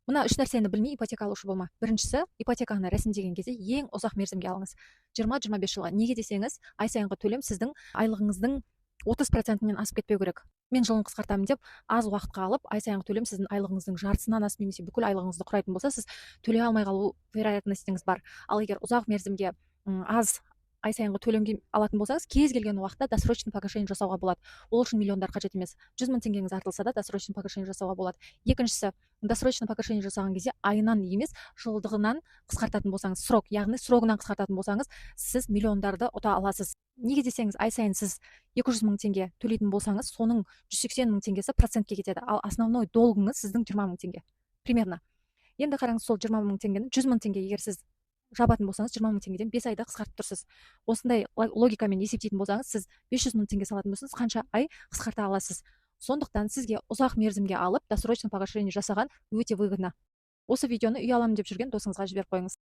Мына үш нәрсені білмей ипотека алушы болма. Біріншісі, ипотеканы рәсімдеген кезде ең ұзақ мерзімге алыңыз. 20-25 жылға. Неге десеңіз, ай сайынғы төлем сіздің айлығыңыздың 30%-нен асып кетпеу керек. Мен жылын қысқартамын деп аз уақытқа алып, ай сайынғы төлем сіздің айлығыңыздың жартысынан асып немесе бүкіл айлығыңызды құрайтын болса, сіз төлей алмай қалу вероятностіңіз бар. Ал егер ұзақ мерзімге аз ай сайынғы төлемге алатын болсаңыз, кез келген уақытта досрочный погашение жасауға болады. Ол үшін миллиондар қажет емес. 100 мың теңгеңіз артылса да досрочный погашение жасауға болады. Екіншісі, досрочный погашение жасаған кезде айынан емес, жылдығынан қысқартатын болсаңыз, срок, яғни срогынан қысқартатын болсаңыз, сіз миллиондарды ұта аласыз. Неге десеңіз, ай сайын сіз 200 мың теңге төлейтін болсаңыз, соның 180 мың теңгесі процентке кетеді. Ал основной долгыңыз сіздің 20 мың теңге. Примерно. Енді қараңыз, сол 20 мың теңгені 100 мың теңге егер сіз жабатын болсаңыз, 20 мың теңгеден 5 айда қысқартып тұрсыз. Осындай логикамен есептейтін болсаңыз, сіз 500 мың теңге салатын болсаңыз, қанша ай қысқарта аласыз. Сондықтан сізге ұзақ мерзімге алып, досрочный погашение жасаған өте выгодно. Осы видеоны үй аламын деп жүрген досыңызға жіберіп қойыңыз.